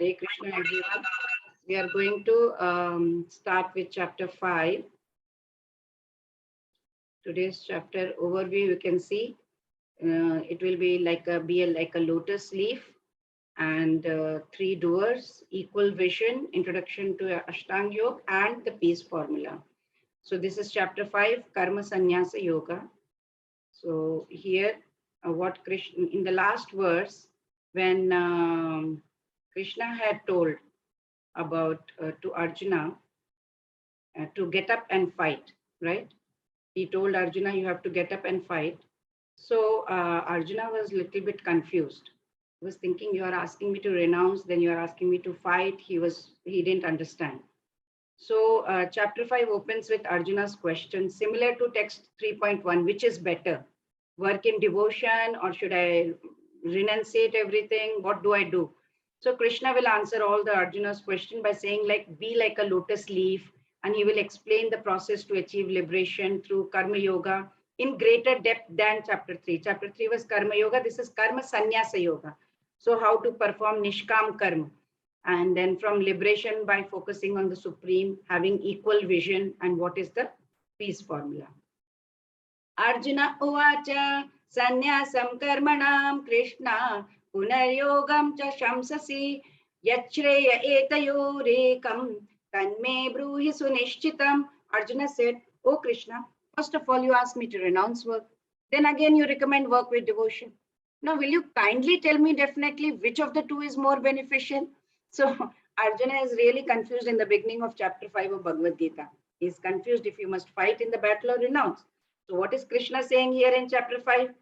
Hare Krishna, everyone. We are going to start with chapter 5. Today's chapter overview, you can see it will be like a lotus leaf and 3 doers, equal vision, introduction to Ashtanga Yoga, and the peace formula. So this is chapter 5, Karma Sannyasa Yoga. So here, what Krishna, in the last verse, when Krishna had told about to Arjuna to get up and fight, right? He told Arjuna, you have to get up and fight. So Arjuna was a little bit confused. He was thinking, you are asking me to renounce, then you are asking me to fight. He didn't understand. So chapter 5 opens with Arjuna's question, similar to text 3.1, which is better? Work in devotion, or should I renunciate everything? What do I do? So Krishna will answer all the Arjuna's question by saying, like, be like a lotus leaf, and he will explain the process to achieve liberation through karma yoga in greater depth than chapter 3. Chapter 3 was karma yoga. This is karma sannyasa yoga. So how to perform nishkam karma, and then from liberation by focusing on the supreme, having equal vision, and what is the peace formula. Arjuna uvacha sannyasam karmanam Krishna punaryogam cha shamsasi yachreya etayorekam tanme bruhi sunishchitam. Arjuna said, oh Krishna, first of all you asked me to renounce work, then again you recommend work with devotion. Now will you kindly tell me definitely which of the two is more beneficial? So Arjuna is really confused in the beginning of chapter 5 of Bhagavad Gita. He is confused if you must fight in the battle or renounce. So what is Krishna saying here in chapter 5?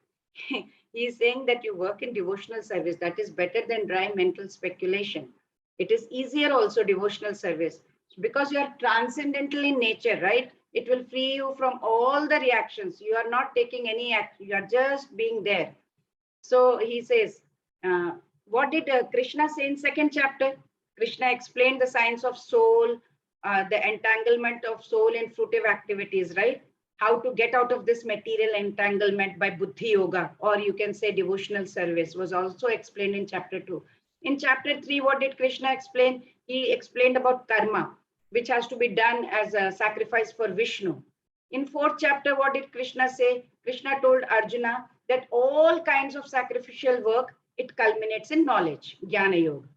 He is saying that you work in devotional service. That is better than dry mental speculation. It is easier also, devotional service, because you are transcendental in nature, right? It will free you from all the reactions. You are not taking any action. You are just being there. So he says, what did Krishna say in second chapter? Krishna explained the science of soul, the entanglement of soul in fruitive activities, right? How to get out of this material entanglement by buddhi yoga, or you can say devotional service, was also explained in chapter 2. In chapter 3, what did Krishna explain? He explained about karma, which has to be done as a sacrifice for Vishnu. In 4th chapter, what did Krishna say? Krishna told Arjuna that all kinds of sacrificial work, it culminates in knowledge, jnana yoga.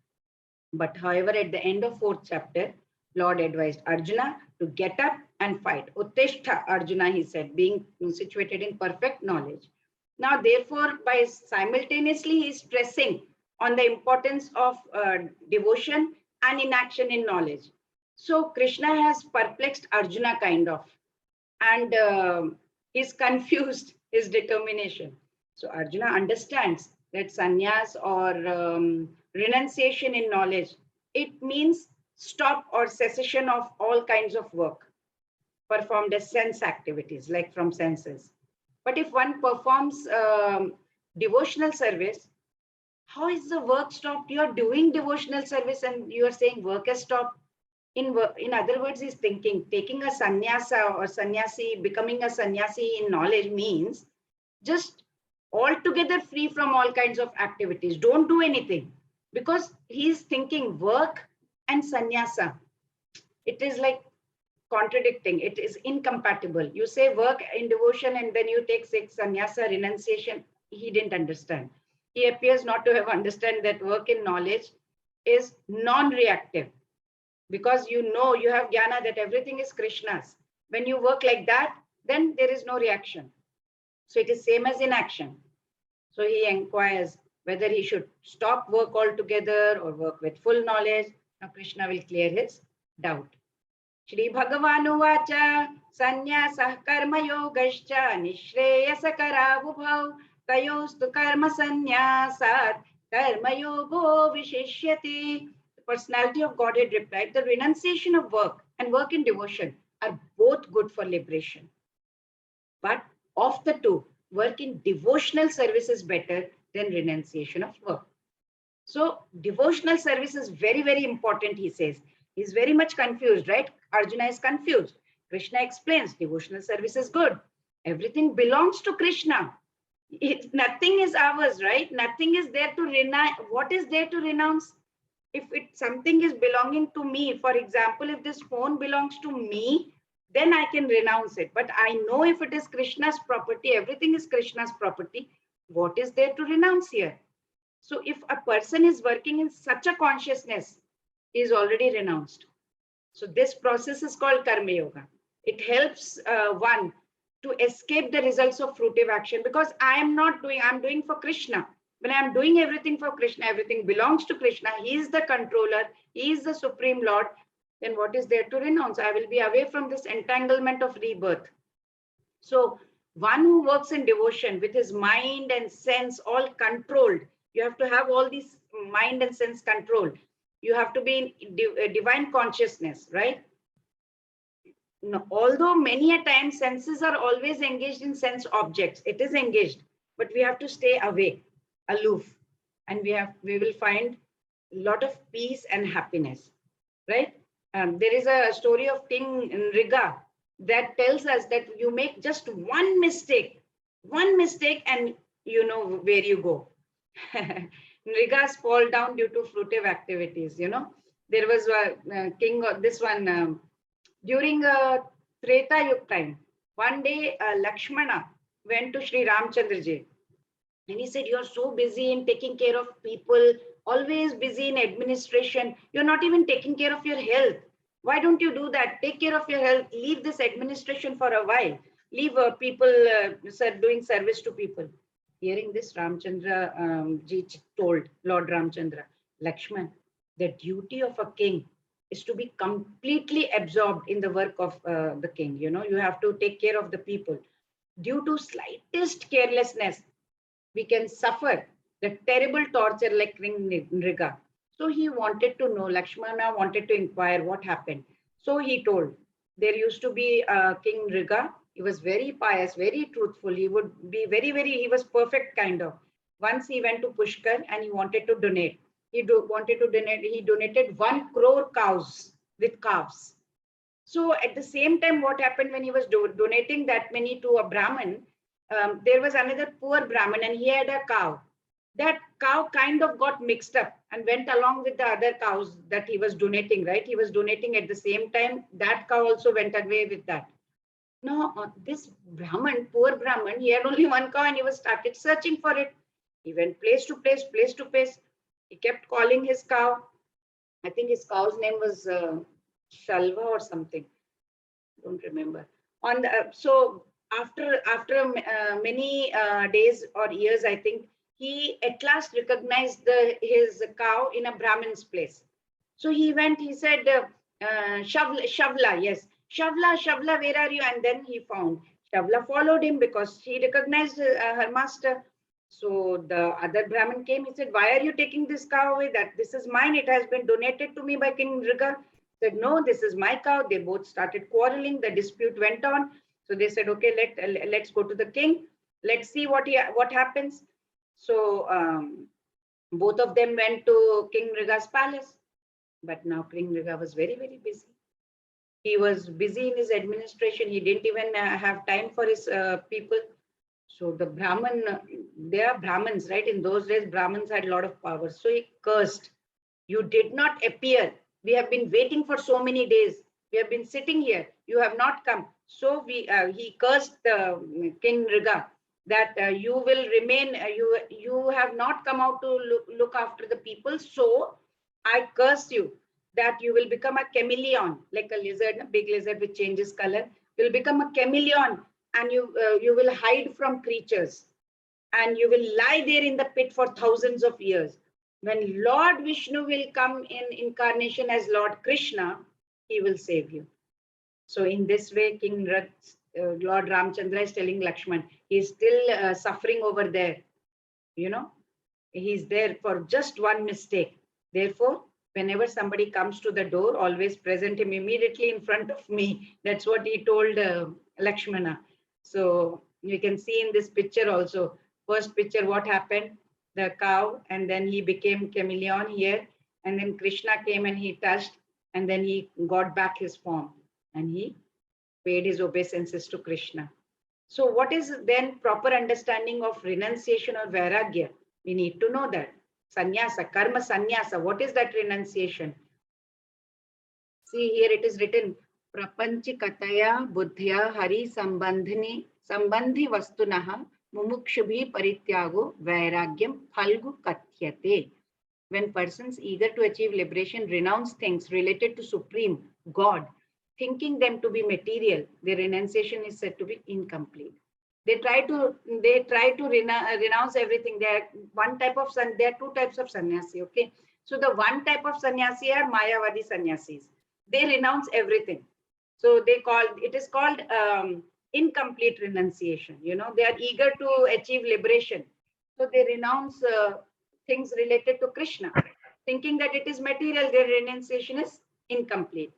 But however, at the end of 4th chapter, Lord advised Arjuna to get up and fight. Utteshtha, Arjuna, he said, being situated in perfect knowledge. Now, therefore, by simultaneously, he is stressing on the importance of devotion and inaction in knowledge. So Krishna has perplexed Arjuna kind of, and he's confused his determination. So Arjuna understands that sannyas or renunciation in knowledge, it means stop or cessation of all kinds of work performed as sense activities, like from senses. But if one performs devotional service, how is the work stopped? You are doing devotional service and you are saying work has stopped. In other words, he's thinking, taking a sannyasa or sannyasi, becoming a sannyasi in knowledge means just altogether free from all kinds of activities. Don't do anything, because he's thinking work and sannyasa. It is like contradicting. It is incompatible. You say work in devotion and then you take sannyasa, renunciation. He didn't understand. He appears not to have understood that work in knowledge is non-reactive, because you know, you have jnana that everything is Krishna's. When you work like that, then there is no reaction. So it is same as inaction. So he inquires whether he should stop work altogether or work with full knowledge. Now Krishna will clear his doubt. Shri Bhagavanu vacha sannyasah karma yogascha nishreyasa karavubhav tayostu karma sannyasat karma yogo vishishyati. The personality of Godhead replied, the renunciation of work and work in devotion are both good for liberation. But of the two, work in devotional service is better than renunciation of work. So devotional service is very, very important, he says. He's very much confused, right? Arjuna is confused. Krishna explains devotional service is good. Everything belongs to Krishna. Nothing is ours, right? Nothing is there to renounce. What is there to renounce? If something is belonging to me, for example, if this phone belongs to me, then I can renounce it. But I know if it is Krishna's property, everything is Krishna's property, what is there to renounce here? So if a person is working in such a consciousness, he is already renounced. So this process is called Karma Yoga. It helps one to escape the results of fruitive action, because I'm doing for Krishna. When I'm doing everything for Krishna, everything belongs to Krishna. He is the controller. He is the Supreme Lord. Then what is there to renounce? I will be away from this entanglement of rebirth. So one who works in devotion with his mind and sense all controlled, you have to have all these mind and sense controlled. You have to be in divine consciousness, right? No, although many a time senses are always engaged in sense objects, it is engaged, but we have to stay away, aloof, and we will find a lot of peace and happiness, right? There is a story of King Nriga that tells us that you make just one mistake, and you know where you go. Nrigas fall down due to fruitive activities, you know. There was a king, this one, during Treta Yuga time, one day Lakshmana went to Sri Ramchandra ji, and he said, "You're so busy in taking care of people, always busy in administration. You're not even taking care of your health. Why don't you do that? Take care of your health. Leave this administration for a while. Leave people doing service to people." Hearing this, Ramchandra ji told Lord Ramchandra, "Lakshman, the duty of a king is to be completely absorbed in the work of the king. You know, you have to take care of the people. Due to slightest carelessness, we can suffer the terrible torture like King Nriga." So he wanted to know, Lakshmana wanted to inquire what happened. So he told, there used to be King Nriga. He was very pious, very truthful. He would be he was perfect kind of. Once he went to Pushkar and he wanted to donate. He donated 1 crore cows with calves. So at the same time, what happened when he was donating that many to a Brahmin, there was another poor Brahmin and he had a cow. That cow kind of got mixed up and went along with the other cows that he was donating, right? He was donating at the same time. That cow also went away with that. Now, this Brahmin, poor Brahmin, he had only 1 cow and he was started searching for it. He went place to place, place to place. He kept calling his cow. I think his cow's name was Shalva or something. Don't remember. So after many days or years, I think he at last recognized his cow in a Brahmin's place. So he went. He said, "Shavla, yes, Shavla, where are you?" And then he found Shavla followed him because she recognized her master. So the other Brahmin came. He said, "Why are you taking this cow away? That this is mine. It has been donated to me by King Nriga." Said, "No, this is my cow." They both started quarreling. The dispute went on. So they said, "Okay, let's go to the king. Let's see what happens." So both of them went to King Nriga's palace. But now King Nriga was very, very busy. He was busy in his administration. He didn't even have time for his people. So the Brahmin, they are Brahmins, right? In those days, Brahmins had a lot of power. So he cursed. "You did not appear. We have been waiting for so many days. We have been sitting here. You have not come." So he cursed King Nriga that you will remain, you have not come out to look after the people. So I curse you that you will become a chameleon, like a lizard, a big lizard which changes color. You will become a chameleon and you will hide from creatures and you will lie there in the pit for thousands of years. When Lord Vishnu will come in incarnation as Lord Krishna, he will save you. So in this way, Lord Ramchandra is telling Lakshman, he's still suffering over there. You know, he's there for just one mistake. Therefore, whenever somebody comes to the door, always present him immediately in front of me. That's what he told Lakshmana. So you can see in this picture also, first picture, what happened? The cow, and then he became chameleon here. And then Krishna came and he touched, and then he got back his form and he paid his obeisances to Krishna. So what is then proper understanding of renunciation or vairagya? We need to know that. Sannyasa, karma sannyasa. What is that renunciation? See, here it is written, prapanchikataya buddhya hari sambandhi vastunaha mumukshubhi parityago vairagyam phalgu katyate. When persons eager to achieve liberation renounce things related to Supreme God, thinking them to be material, their renunciation is said to be incomplete. They try to renounce everything. There are two types of sannyasi. Okay, so the one type of sannyasi are Mayavadi sannyasis. They renounce everything. So it is called incomplete renunciation. You know, they are eager to achieve liberation, so they renounce things related to Krishna, thinking that it is material. Their renunciation is incomplete.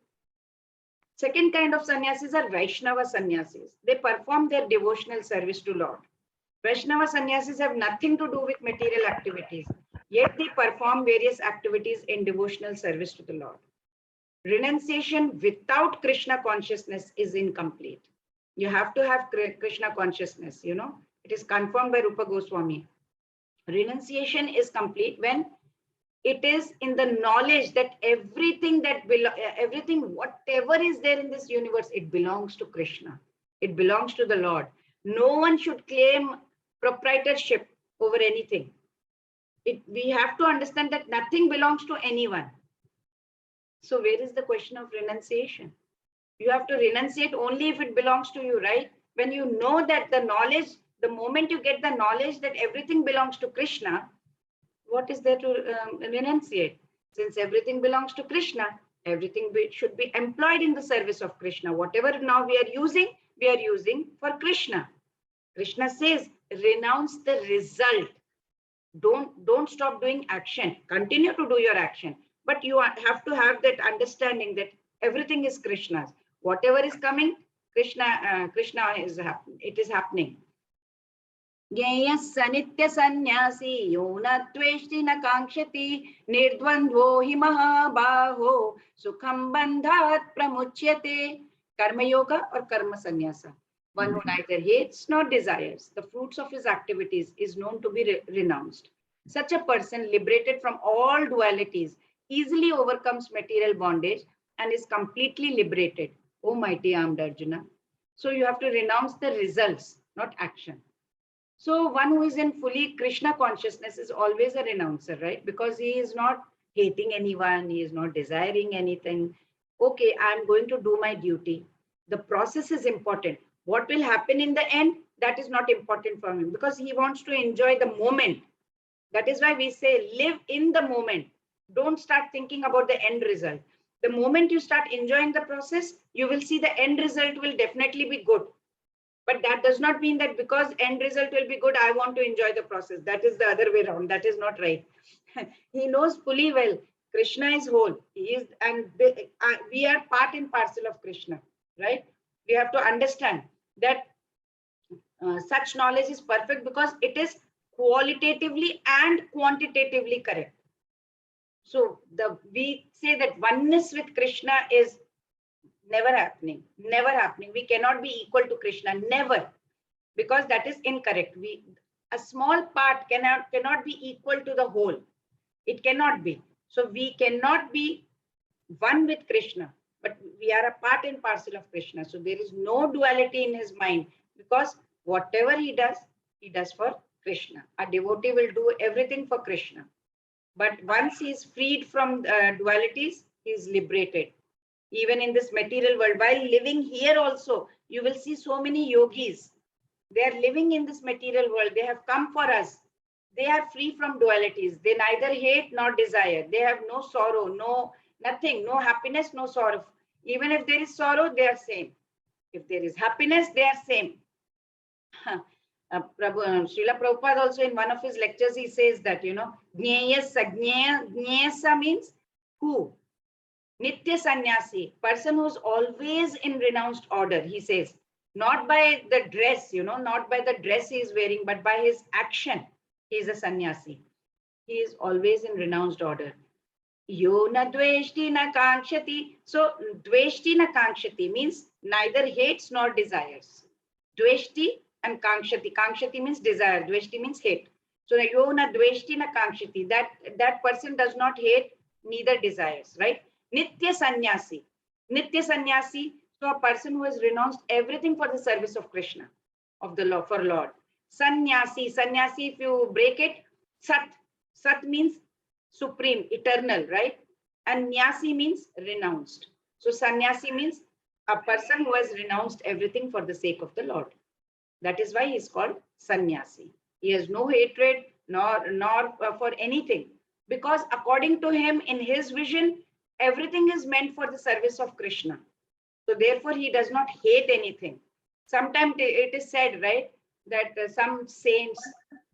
Second kind of sannyasis are Vaishnava Sannyasis. They perform their devotional service to Lord. Vaishnava Sannyasis have nothing to do with material activities, yet they perform various activities in devotional service to the Lord. Renunciation without Krishna consciousness is incomplete. You have to have Krishna consciousness, you know. It is confirmed by Rupa Goswami. Renunciation is complete when it is in the knowledge that everything whatever is there in this universe, it belongs to Krishna. It belongs to the Lord. No one should claim proprietorship over anything. We have to understand that nothing belongs to anyone. So where is the question of renunciation? You have to renunciate only if it belongs to you, right? When you know that the moment you get the knowledge that everything belongs to Krishna, what is there to renunciate? Since everything belongs to Krishna, everything should be employed in the service of Krishna. Whatever now we are using for Krishna. Krishna says, renounce the result. Don't stop doing action. Continue to do your action. But you have to have that understanding that everything is Krishna's. Whatever is coming, Krishna is happening. Jnaya sanitya sannyasi yona tveshti na kankshati nirdvandvo hi mahabaho sukham bandhat pramuchyate. Karma yoga or karma sannyasa. One who neither hates nor desires the fruits of his activities is known to be renounced. Such a person, liberated from all dualities, easily overcomes material bondage and is completely liberated. O mighty armed Arjuna. So you have to renounce the results, not action. So one who is in fully Krishna consciousness is always a renouncer, right? Because he is not hating anyone, he is not desiring anything. Okay, I'm going to do my duty. The process is important. What will happen in the end, that is not important for him because he wants to enjoy the moment. That is why we say live in the moment. Don't start thinking about the end result. The moment you start enjoying the process, you will see the end result will definitely be good. But that does not mean that because end result will be good, I want to enjoy the process. That is the other way around. That is not right. He knows fully well Krishna is whole. We are part and parcel of Krishna, right? We have to understand that such knowledge is perfect because it is qualitatively and quantitatively correct. So we say that oneness with Krishna is never happening. We cannot be equal to Krishna, never, because that is incorrect. A small part cannot be equal to the whole. It cannot be. So we cannot be one with Krishna, but we are a part and parcel of Krishna. So there is no duality in his mind because whatever he does for Krishna. A devotee will do everything for Krishna. But once he is freed from dualities, he is liberated. Even in this material world, while living here also, you will see so many yogis. They are living in this material world. They have come for us. They are free from dualities. They neither hate nor desire. They have no sorrow, nothing, no happiness, no sorrow. Even if there is sorrow, they are same. If there is happiness, they are same. Srila Prabhupada also in one of his lectures, he says that, Jnayasa means who? Nitya Sannyasi, person who's always in renounced order, he says, not by the dress, not by the dress he is wearing, but by his action, he is a sannyasi. He is always in renounced order. Yo na dveshti na kankshati. So, dveshti na kankshati means neither hates nor desires. Dveshti and kankshati. Kankshati means desire. Dveshti means hate. So yo na dveshti na kankshiti, that person does not hate, neither desires, right? Nitya sannyasi. Nitya sannyasi, so a person who has renounced everything for the service of Krishna, of the Lord, for Lord. Sannyasi, sannyasi, if you break it, sat. Sat means supreme, eternal, right? And nyasi means renounced. So sannyasi means a person who has renounced everything for the sake of the Lord. That is why he is called sannyasi. He has no hatred nor for anything, because according to him, in his vision, everything is meant for the service of Krishna. So therefore, he does not hate anything. Sometimes it is said, right, that some saints,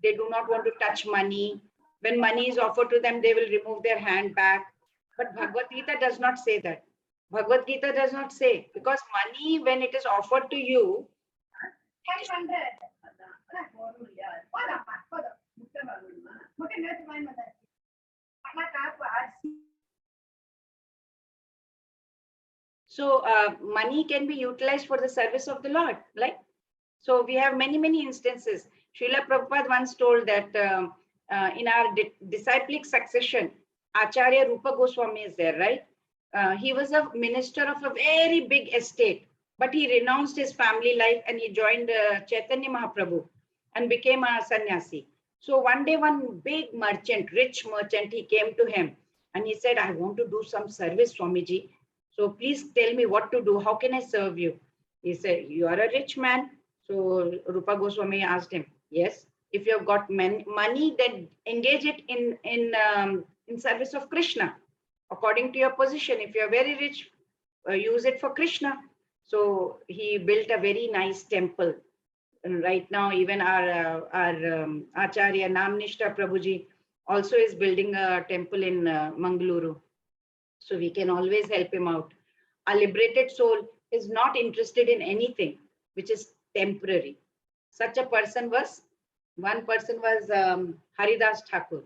they do not want to touch money. When money is offered to them, they will remove their hand back. But Bhagavad Gita does not say that. Bhagavad Gita does not say, because money, when it is offered to you, so money can be utilized for the service of the Lord, like. So we have many, many instances. Srila Prabhupada once told that in our disciplic succession, Acharya Rupa Goswami is there, right? He was a minister of a very big estate, but he renounced his family life and he joined Chaitanya Mahaprabhu and became a sannyasi. So one day, one big merchant, rich merchant, he came to him and he said, I want to do some service, Swamiji. So please tell me what to do. How can I serve you? He said, you are a rich man. So Rupa Goswami asked him, yes, if you have got money, then engage it in service of Krishna. According to your position, if you are very rich, use it for Krishna. So he built a very nice temple. And right now, even our Acharya Namnishta Prabhuji also is building a temple in Mangaluru. So we can always help him out. A liberated soul is not interested in anything which is temporary. Such a person was, one person was Haridas Thakur.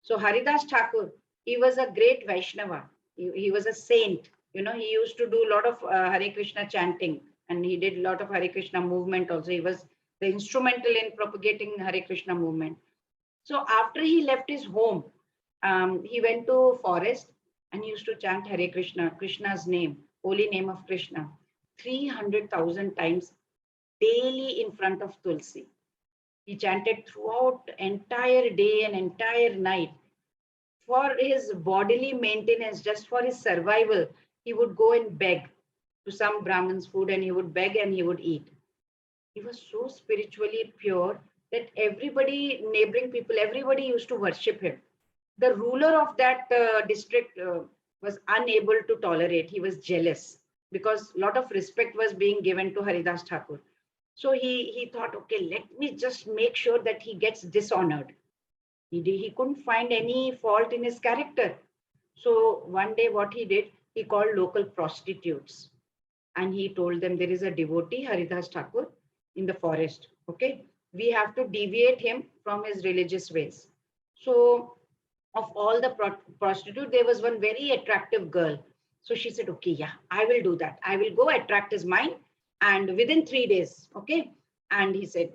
So Haridas Thakur, he was a great Vaishnava. He was a saint. You know, he used to do a lot of Hare Krishna chanting, and he did a lot of Hare Krishna movement also. He was the instrumental in propagating Hare Krishna movement. So after he left his home, he went to forest and he used to chant Hare Krishna, Krishna's name, holy name of Krishna, 300,000 times daily in front of Tulsi. He chanted throughout entire day and entire night. For his bodily maintenance, just for his survival, he would go and beg to some Brahmin's food and he would beg and he would eat. He was so spiritually pure that everybody, neighboring people, everybody used to worship him. The ruler of that district was unable to tolerate. He was jealous because a lot of respect was being given to Haridas Thakur. So he thought, okay, let me just make sure that he gets dishonored. He couldn't find any fault in his character. So one day what he did, he called local prostitutes and he told them there is a devotee, Haridas Thakur, in the forest. Okay, we have to deviate him from his religious ways. So of all the prostitute, there was one very attractive girl. So she said, okay, yeah, I will do that. I will go attract his mind. And within 3 days, okay. And he said,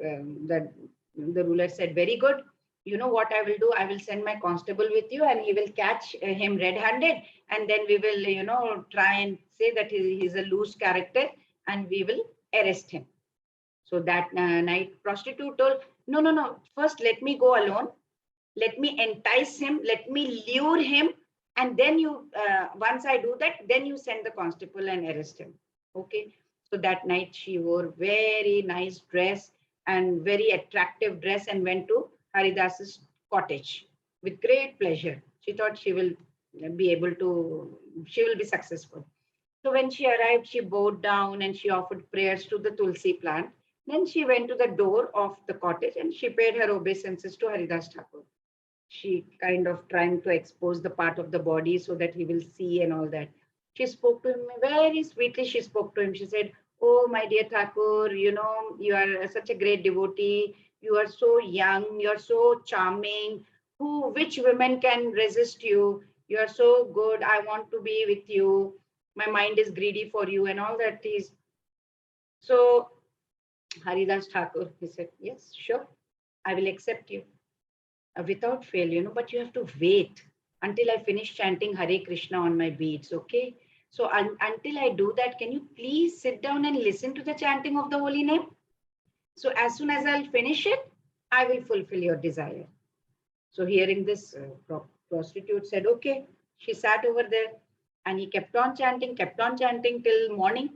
that the ruler said, very good. You know what I will do? I will send my constable with you and he will catch him red-handed. And then we will, try and say that he's a loose character and we will arrest him. So that night, prostitute told, no, first let me go alone. Let me entice him, let me lure him, and then you, once I do that, then you send the constable and arrest him. Okay. So that night she wore very nice dress and very attractive dress and went to Haridas's cottage with great pleasure. She thought she will be successful. So when she arrived, she bowed down and she offered prayers to the Tulsi plant. Then she went to the door of the cottage and she paid her obeisances to Haridas Thakur. She kind of trying to expose the part of the body so that he will see and all that. She spoke to him very sweetly. She spoke to him. She said, oh, my dear Thakur, you are such a great devotee. You are so young. You're so charming. Which women can resist you? You are so good. I want to be with you. My mind is greedy for you and all that. So Haridas Thakur, he said, yes, sure. I will accept you. without fail, but you have to wait until I finish chanting Hare Krishna on my beads, okay? So until I do that, can you please sit down and listen to the chanting of the holy name? So as soon as I'll finish it, I will fulfill your desire. So hearing this, prostitute said, okay. She sat over there and he kept on chanting till morning.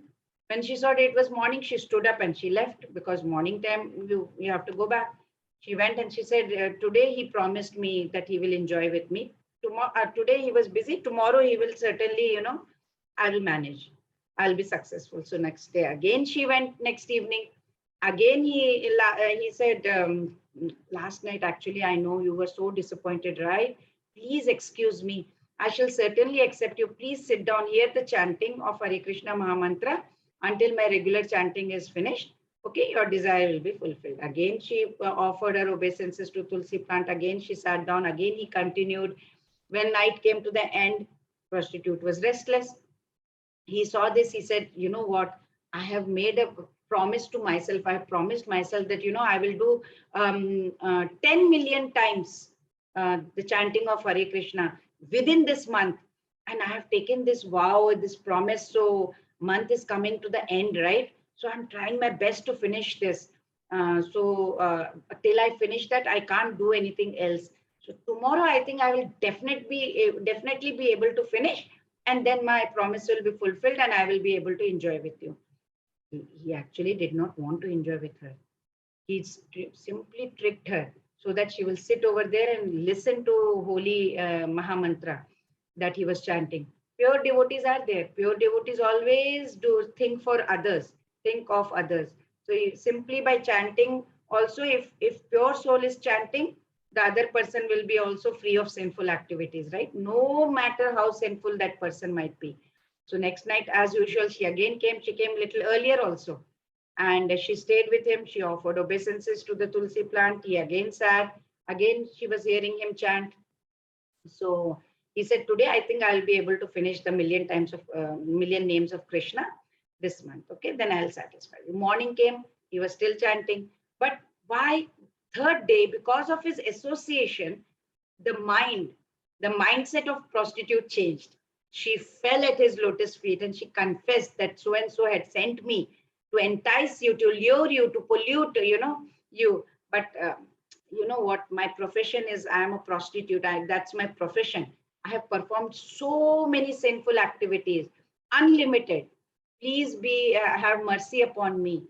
When she saw that it was morning, she stood up and she left, because morning time, you have to go back. She went and she said, today he promised me that he will enjoy with me. Tomorrow, today he was busy. Tomorrow he will certainly, I will manage. I'll be successful. So next day again she went, next evening. Again he said, last night actually I know you were so disappointed, right? Please excuse me. I shall certainly accept you. Please sit down, hear the chanting of Hare Krishna Mahamantra until my regular chanting is finished. Okay, your desire will be fulfilled. Again, she offered her obeisances to Tulsi plant. Again, she sat down. Again, he continued. When night came to the end, prostitute was restless. He saw this. He said, you know what? I have made a promise to myself. I have promised myself that, I will do 10 million times the chanting of Hare Krishna within this month. And I have taken this vow, this promise. So month is coming to the end, right? So I'm trying my best to finish this. Till I finish that, I can't do anything else. So tomorrow, I think I will definitely be able to finish, and then my promise will be fulfilled and I will be able to enjoy with you. He actually did not want to enjoy with her. He simply tricked her so that she will sit over there and listen to holy Mahamantra that he was chanting. Pure devotees are there. Pure devotees always do think for others, think of others. So simply by chanting, also if pure soul is chanting, the other person will be also free of sinful activities, right? No matter how sinful that person might be. So next night, as usual, she again came. She came a little earlier also. And she stayed with him. She offered obeisances to the Tulsi plant. He again sat. Again, she was hearing him chant. So he said, today, I think I'll be able to finish the million names of Krishna this month. Okay, then I'll satisfy you. Morning came. He was still chanting. But by third day, because of his association, the mindset of prostitute changed. She fell at his lotus feet and she confessed that so-and-so had sent me to entice you, to lure you, to pollute, you. But you know what? My profession is, I am a prostitute. That's my profession. I have performed so many sinful activities, unlimited. Please have mercy upon me.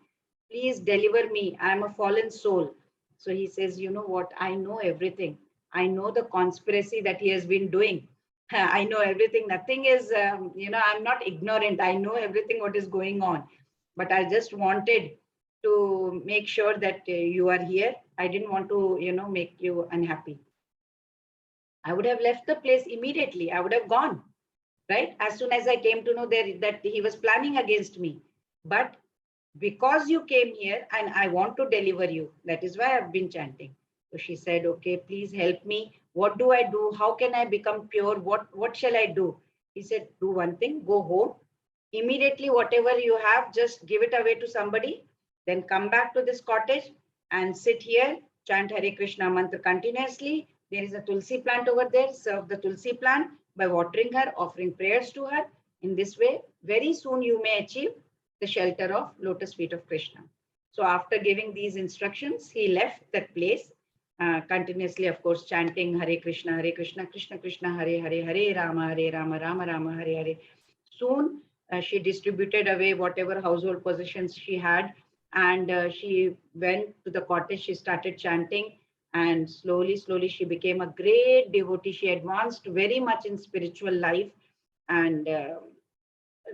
Please deliver me. I am a fallen soul. So he says, you know what? I know everything. I know the conspiracy that he has been doing. I know everything. Nothing is, I'm not ignorant. I know everything what is going on. But I just wanted to make sure that you are here. I didn't want to, make you unhappy. I would have left the place immediately. I would have gone, right? As soon as I came to know that he was planning against me. But because you came here and I want to deliver you, that is why I've been chanting. So she said, okay, please help me. What do I do? How can I become pure? What shall I do? He said, do one thing, go home. Immediately, whatever you have, just give it away to somebody. Then come back to this cottage and sit here, chant Hare Krishna mantra continuously. There is a Tulsi plant over there. Serve the Tulsi plant by watering her, offering prayers to her. In this way, very soon you may achieve the shelter of lotus feet of Krishna. So after giving these instructions, he left that place, continuously, of course, chanting Hare Krishna, Krishna Krishna, Hare Hare, Hare Rama, Rama Rama, Hare Hare. Soon, she distributed away whatever household possessions she had, and she went to the cottage. She started chanting, and slowly she became a great devotee. She advanced very much in spiritual life, and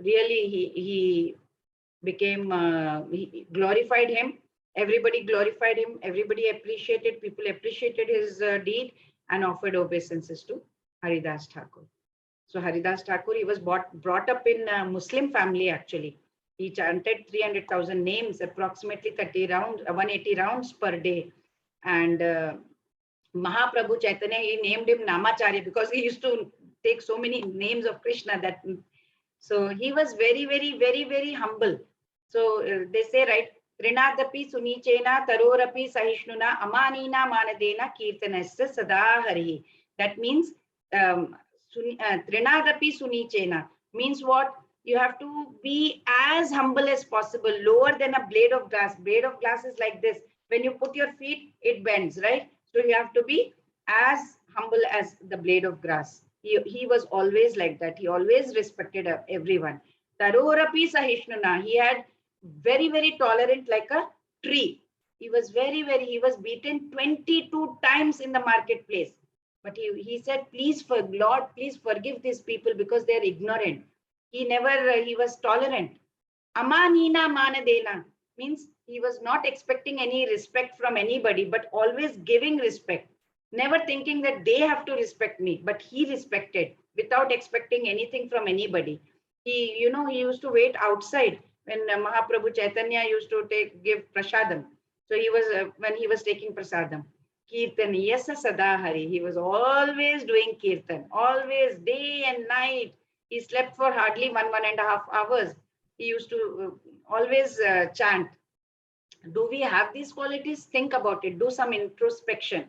really he became, he glorified him. Everybody glorified him. Everybody appreciated, people appreciated his deed and offered obeisances to Haridas Thakur. So Haridas Thakur, he was brought up in a Muslim family actually. He chanted 300,000 names, approximately 180 rounds per day. And Mahaprabhu Chaitanya, he named him Namacharya because he used to take so many names of Krishna so he was very, very, very, very humble. So they say, right, Trinadapi sunichena tarorapi sahishnuna amanina manadena kirtanasya sada hari. That means Trinadapi sunichena means what? You have to be as humble as possible, lower than a blade of glass. Blade of glass is like this. When you put your feet, it bends, right? So you have to be as humble as the blade of grass. He was always like that. He always respected everyone. Tarorapi sahishnuna. He had very, very tolerant like a tree. He was he was beaten 22 times in the marketplace. But he said, please, for Lord, please forgive these people because they're ignorant. He never, he was tolerant. Amanina manadena means he was not expecting any respect from anybody, but always giving respect. Never thinking that they have to respect me, but he respected without expecting anything from anybody. He, he used to wait outside when Mahaprabhu Chaitanya used to give prasadam. So he was, when he was taking prasadam. Kirtan, yes, Sadahari. He was always doing Kirtan, always day and night. He slept for hardly 1.5 hours. He used to always chant. Do we have these qualities? Think about it. Do some introspection.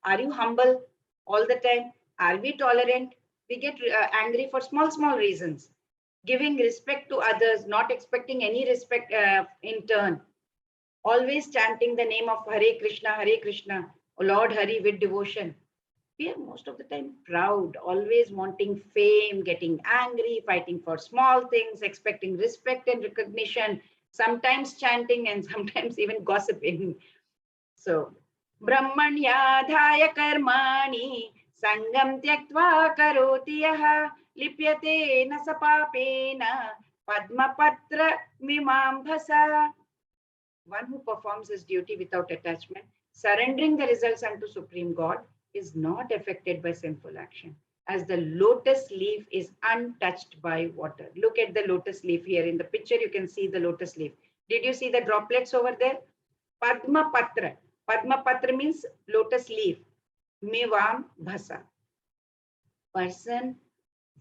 Are you humble all the time? Are we tolerant? We get angry for small, small reasons. Giving respect to others, not expecting any respect in turn. Always chanting the name of Hare Krishna, oh Lord Hari with devotion. We are most of the time proud, always wanting fame, getting angry, fighting for small things, expecting respect and recognition, sometimes chanting and sometimes even gossiping. So, Brahmanyadhaya karmani sangam tyaktva karoti yaha lipyate na sapapena padmapatra vimambhasa. One who performs his duty without attachment, surrendering the results unto Supreme God, is not affected by sinful action, as the lotus leaf is untouched by water. Look at the lotus leaf here. In the picture, you can see the lotus leaf. Did you see the droplets over there? Padma Patra. Padma Patra means lotus leaf. Mevam Bhasa. Person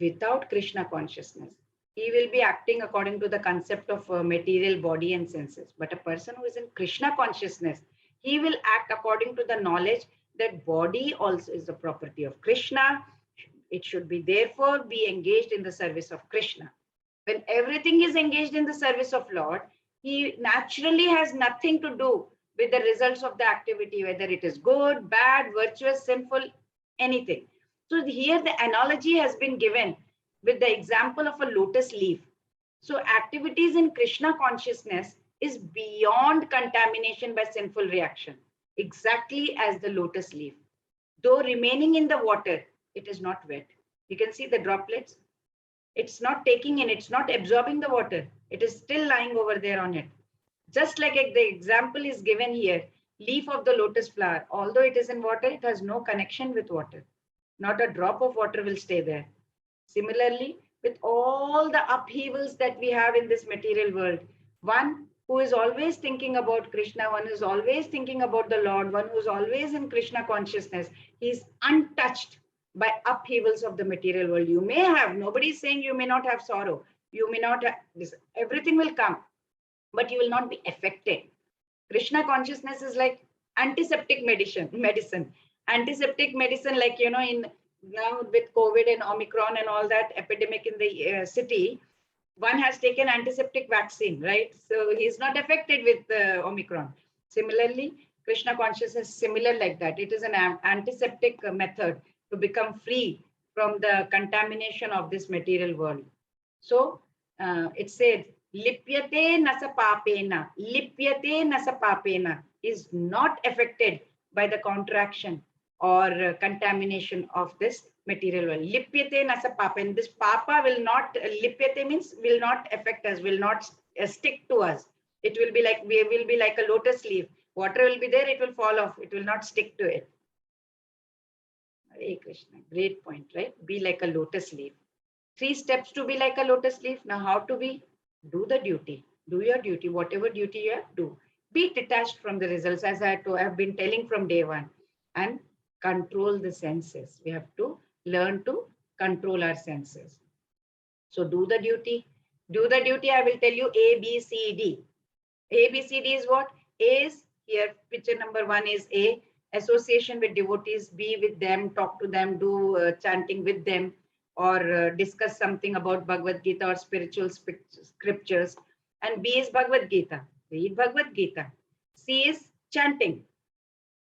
without Krishna consciousness, he will be acting according to the concept of material body and senses. But a person who is in Krishna consciousness, he will act according to the knowledge that body also is the property of Krishna. It should be therefore be engaged in the service of Krishna. When everything is engaged in the service of Lord, he naturally has nothing to do with the results of the activity, whether it is good, bad, virtuous, sinful, anything. So here the analogy has been given with the example of a lotus leaf. So activities in Krishna consciousness is beyond contamination by sinful reaction, exactly as the lotus leaf. Though remaining in the water, it is not wet. You can see the droplets. It's not taking in, it's not absorbing the water. It is still lying over there on it. Just like the example is given here, leaf of the lotus flower, although it is in water, it has no connection with water. Not a drop of water will stay there. Similarly, with all the upheavals that we have in this material world, one who is always thinking about Krishna, one who is always thinking about the Lord, one who is always in Krishna consciousness, he is untouched by upheavals of the material world. You may have, nobody is saying you may not have sorrow, you may not have this, everything will come, but you will not be affected. Krishna consciousness is like antiseptic medicine. Antiseptic medicine, like, in now with COVID and Omicron and all that epidemic in the city, one has taken antiseptic vaccine, right? So he's not affected with Omicron. Similarly, Krishna consciousness is similar like that. It is an antiseptic method to become free from the contamination of this material world. So it says, Lipyate nasa papena. Lipyate nasa papena is not affected by the contraction or contamination of this material world. Lipyate nasa papena. This papa will not, lipyate means will not affect us, will not stick to us. It will be like, we will be like a lotus leaf. Water will be there, it will fall off. It will not stick to it. Hare Krishna. Great point, right? Be like a lotus leaf. 3 steps to be like a lotus leaf. Now, how to be? Do the duty. Do your duty. Whatever duty you have, do. Be detached from the results, as I have been telling from day one. And control the senses. We have to learn to control our senses. So do the duty. Do the duty. I will tell you A, B, C, D. A, B, C, D is what? A is here, picture number 1 is A, association with devotees, be with them, talk to them, do chanting with them, or discuss something about Bhagavad Gita or spiritual scriptures. And B is Bhagavad Gita, read Bhagavad Gita. C is chanting.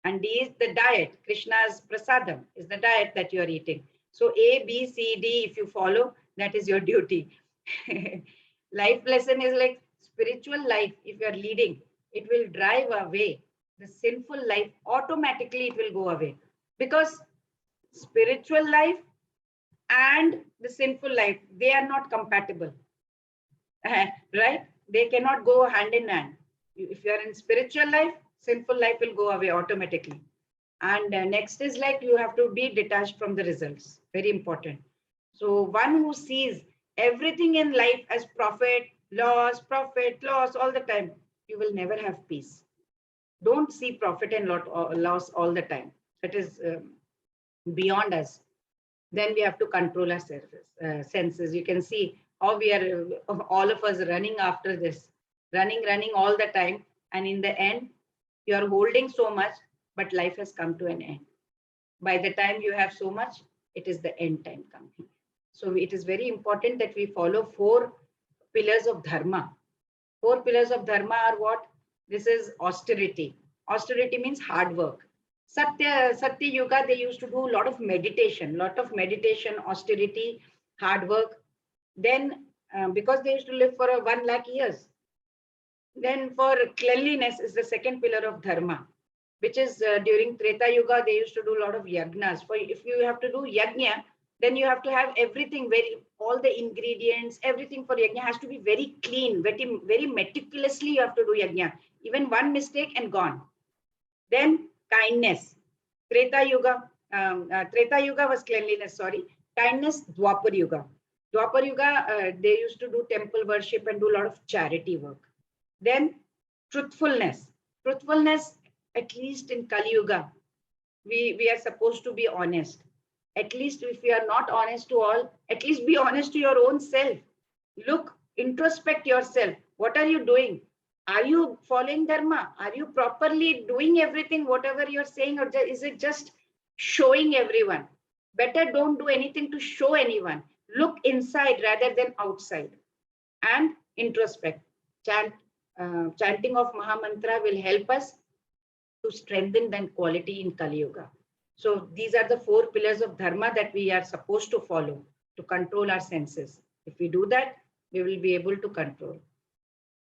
And D is the diet. Krishna's prasadam is the diet that you are eating. So A, B, C, D, if you follow, that is your duty. Life lesson is like spiritual life. If you are leading, it will drive away the sinful life. Automatically, it will go away. Because spiritual life and the sinful life, they are not compatible. Right? They cannot go hand in hand. If you are in spiritual life, sinful life will go away automatically. And next is like you have to be detached from the results. Very important. So one who sees everything in life as profit, loss all the time, you will never have peace. Don't see profit and loss all the time. That is beyond us. Then we have to control our senses. You can see how we are, all of us running after this, running all the time. And in the end, you are holding so much, but life has come to an end. By the time you have so much, it is the end time coming. So it is very important that we follow 4 pillars of Dharma. 4 pillars of Dharma are what? This is austerity. Austerity means hard work. Satya Yuga, they used to do a lot of meditation, austerity, hard work. Then because they used to live for 1 lakh years. Then for cleanliness is the 2nd pillar of Dharma, which is during Treta Yuga, they used to do a lot of yagnas. For if you have to do yagna, then you have to have everything, all the ingredients, everything for yagna has to be very clean, very meticulously you have to do yagna. Even one mistake and gone. Then kindness. Treta Yuga was cleanliness, sorry. Kindness, Dwapar Yuga. Dwapar Yuga, they used to do temple worship and do a lot of charity work. Then truthfulness. Truthfulness, at least in Kali Yuga, we are supposed to be honest. At least if we are not honest to all, at least be honest to your own self. Look, introspect yourself. What are you doing? Are you following Dharma? Are you properly doing everything, whatever you're saying, or is it just showing everyone? Better don't do anything to show anyone. Look inside rather than outside. And introspect. Chanting of Mahamantra will help us to strengthen that quality in Kali Yuga. So these are the 4 pillars of Dharma that we are supposed to follow to control our senses. If we do that, we will be able to control.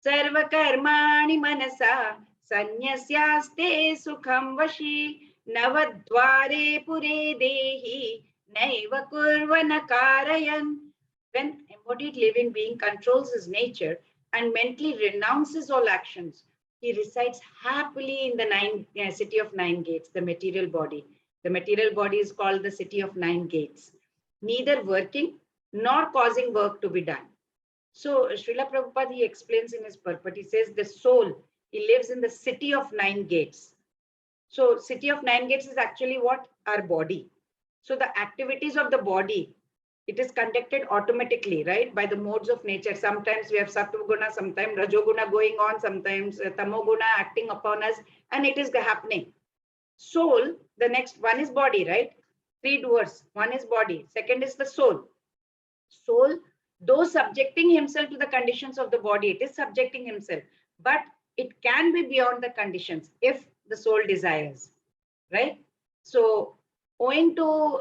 Sarva karmani manasa sannyasaste sukham vashi navadvare pure dehi naiva kurvana karayan. When embodied living being controls his nature and mentally renounces all actions, he resides happily in the city of 9 gates, the material body. The material body is called the city of 9 gates, neither working nor causing work to be done. So Srila Prabhupada, he explains in his purport, he says the soul, he lives in the city of 9 gates. So city of 9 gates is actually what? Our body. So the activities of the body, it is conducted automatically, right? By the modes of nature. Sometimes we have Sattva Guna, sometimes Rajoguna going on, sometimes Tamoguna acting upon us, and it is happening. Soul, the next one is body, right? 3 doers. One is body. Second is the soul. Soul, though subjecting himself to the conditions of the body, it is subjecting himself, but it can be beyond the conditions if the soul desires, right? So owing to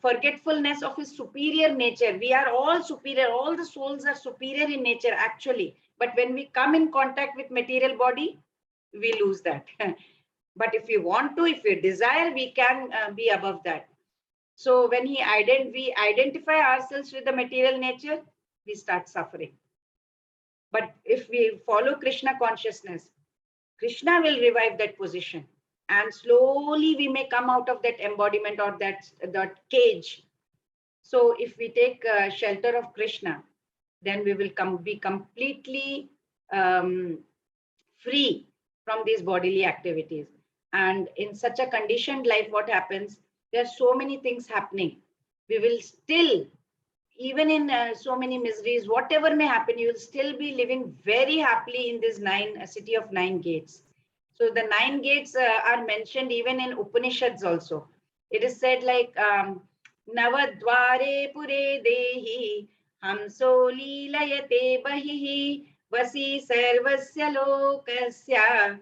forgetfulness of his superior nature, we are all superior, all the souls are superior in nature actually, but when we come in contact with material body, we lose that. But if we want to, if we desire, we can be above that. So when we identify ourselves with the material nature, we start suffering. But if we follow Krishna consciousness, Krishna will revive that position. And slowly we may come out of that embodiment or that cage. So if we take shelter of Krishna, then we will be completely free from these bodily activities. And in such a conditioned life, what happens? There are so many things happening. We will still, even in so many miseries, whatever may happen, you will still be living very happily in this city of 9 gates. So the 9 gates are mentioned even in Upanishads also. It is said like Navadvare Pure Dehi Hamso Leelayate Bahihi Vasi Sarvasya Lokasya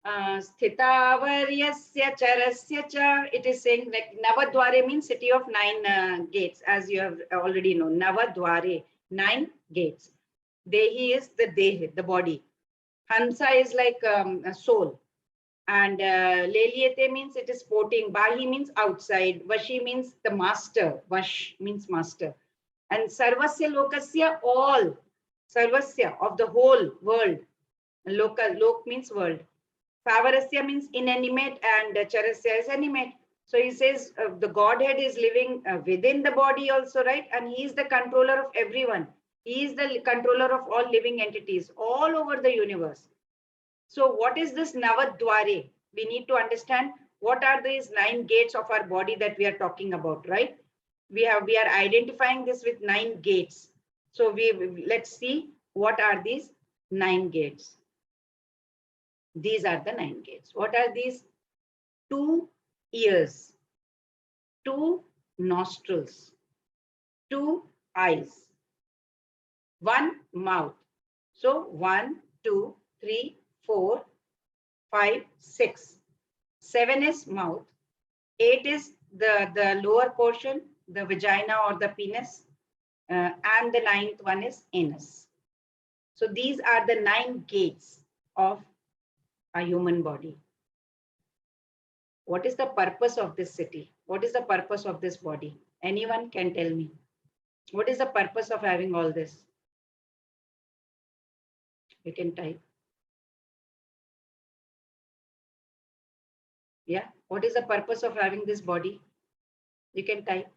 Sthitavaryasya Charasya Cha. It is saying like Navadware means city of 9 gates, as you have already known. Navadware, 9 gates. Dehi is the Dehi, the body. Hamsa is like a soul. And Leliyate means it is sporting. Bahi means outside. Vashi means the master. Vash means master. And Sarvasya Lokasya, all. Sarvasya, of the whole world. Lok means world. Savarasya means inanimate, and Charasya is animate. So he says the Godhead is living within the body also, right? And he is the controller of everyone. He is the controller of all living entities all over the universe. So what is this Navadware? We need to understand what are these 9 gates of our body that we are talking about, right? We are identifying this with 9 gates. So let's see what are these 9 gates. These are the 9 gates. What are these? 2 ears, 2 nostrils, 2 eyes, 1 mouth. So 1, 2, 3, 4, 5, 6. 7 is mouth. 8 is the lower portion, the vagina or the penis. And the 9th one is anus. So these are the 9 gates of a human body. What is the purpose of this city? What is the purpose of this body? Anyone can tell me. What is the purpose of having all this? You can type. Yeah. What is the purpose of having this body? You can type.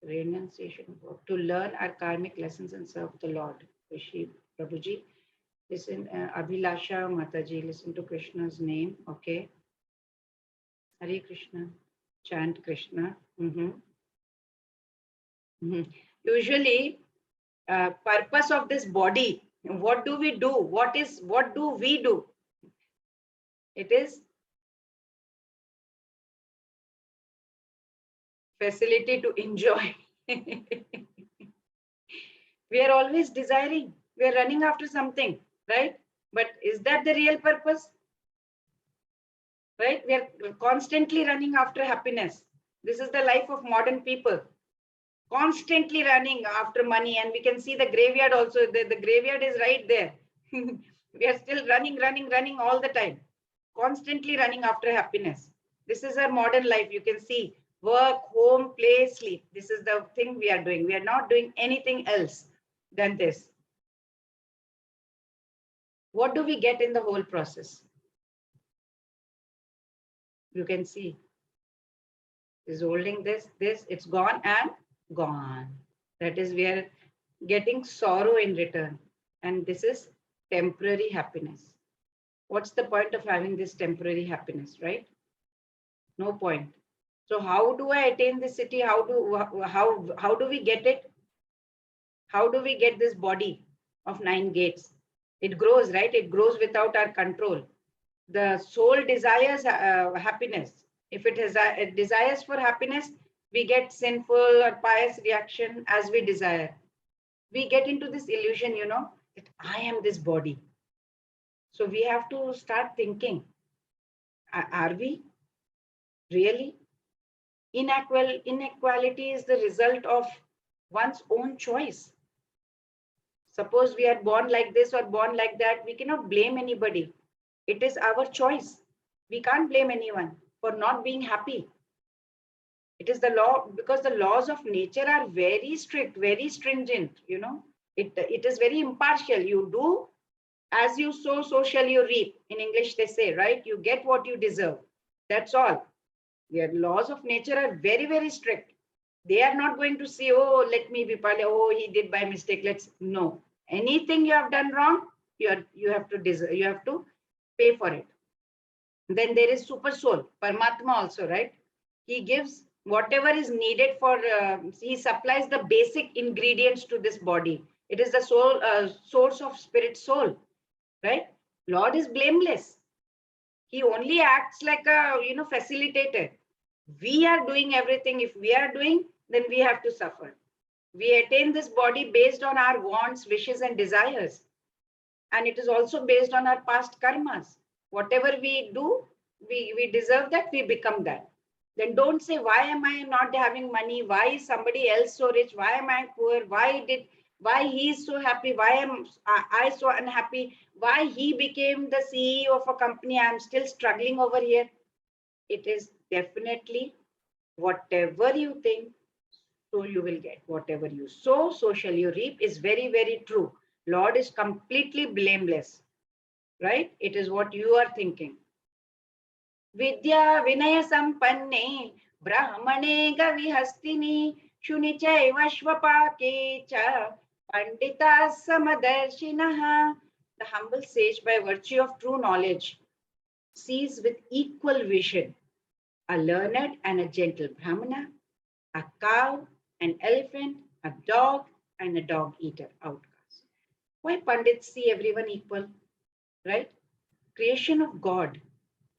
Renunciation. To learn our karmic lessons and serve the Lord. Rishi Prabhuji. Listen, Abhilasha Mataji, listen to Krishna's name. Okay. Hare Krishna. Chant Krishna. Usually, purpose of this body. What do we do? What do we do? It is facility to enjoy. We are always desiring. We are running after something, right? But is that the real purpose? Right? We are constantly running after happiness. This is the life of modern people. Constantly running after money, and we can see the graveyard also. The graveyard is right there. We are still running all the time. Constantly running after happiness. This is our modern life. You can see work, home, play, sleep. This is the thing we are doing. We are not doing anything else than this. What do we get in the whole process? You can see. Is holding this, it's gone and gone. That is, we are getting sorrow in return. And this is temporary happiness. What's the point of having this temporary happiness, right? No point. So how do I attain this city? How do we get it? How do we get this body of 9 gates? It grows, right? It grows without our control. The soul desires happiness. If it desires for happiness, we get sinful or pious reaction as we desire. We get into this illusion, that I am this body. So we have to start thinking, are we really? Inequality is the result of one's own choice. Suppose we are born like this or born like that, we cannot blame anybody. It is our choice. We can't blame anyone for not being happy. It is the law, because the laws of nature are very strict, very stringent, It is very impartial. You do as you sow, so shall you reap. In English, they say, right? You get what you deserve. That's all. The laws of nature are very, very strict. They are not going to say, oh, let me be part. Oh, he did by mistake. No. Anything you have done wrong, you have to pay for it. Then there is super soul, Paramatma also, right? He gives Whatever is needed for, he supplies the basic ingredients to this body. It is the soul, source of spirit soul, right? Lord is blameless. He only acts like a, facilitator. We are doing everything. If we are doing, then we have to suffer. We attain this body based on our wants, wishes, and desires. And it is also based on our past karmas. Whatever we do, we deserve that, we become that. Then don't say, why am I not having money? Why is somebody else so rich? Why am I poor? Why he is so happy? Why am I so unhappy? Why he became the CEO of a company? I'm still struggling over here. It is definitely whatever you think, so you will get. Whatever you sow, so shall you reap is very, very true. Lord is completely blameless, right? It is what you are thinking. Vidya Vinaya Sampanne Brahmane Gavihastini Shuni Chaiva Shvapake Cha Pandita Samadarshinaha. The humble sage, by virtue of true knowledge, sees with equal vision a learned and a gentle Brahmana, a cow, an elephant, a dog, and a dog eater outcast. Why Pandits see everyone equal, right? Creation of God.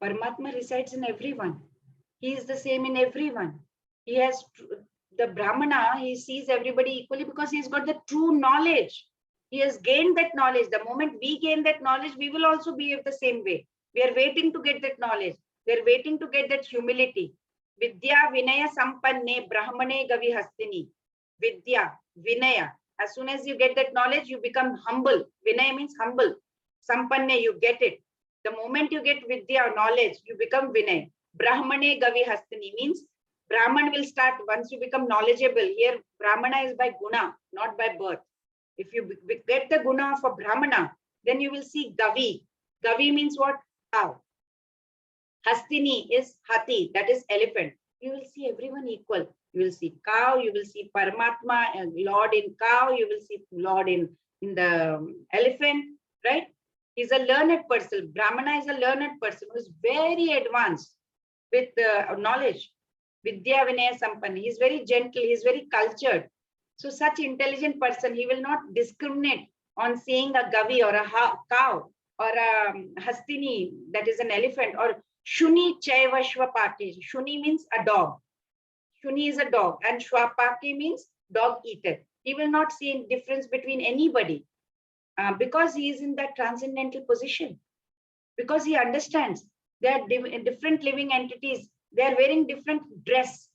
Paramatma resides in everyone. He is the same in everyone. He has the Brahmana, he sees everybody equally because he's got the true knowledge. He has gained that knowledge. The moment we gain that knowledge, we will also behave the same way. We are waiting to get that knowledge. We are waiting to get that humility. Vidya Vinaya Sampanne Brahmane Gavihastini. Vidya, Vinaya. As soon as you get that knowledge, you become humble. Vinaya means humble. Sampanne, you get it. The moment you get Vidya, knowledge, you become Vinay. Brahmane Gavihastini means Brahman will start once you become knowledgeable. Here, Brahmana is by guna, not by birth. If you get the guna of a Brahmana, then you will see Gavi. Gavi means what? Cow. Hastini is Hati, that is elephant. You will see everyone equal. You will see cow, you will see Paramatma, Lord in cow, you will see Lord in the elephant, right? He's a learned person. Brahmana is a learned person who is very advanced with knowledge. Vidya Vinaya Sampanna. He is very gentle. He is very cultured. So such intelligent person, he will not discriminate on seeing a Gavi or a cow or a Hastini, that is an elephant, or Shuni Chaiva Shvapake. Shuni means a dog. Shuni is a dog and Shvapake means dog eater. He will not see a difference between anybody. Because he is in that transcendental position, because he understands they are different living entities, they are wearing different dress.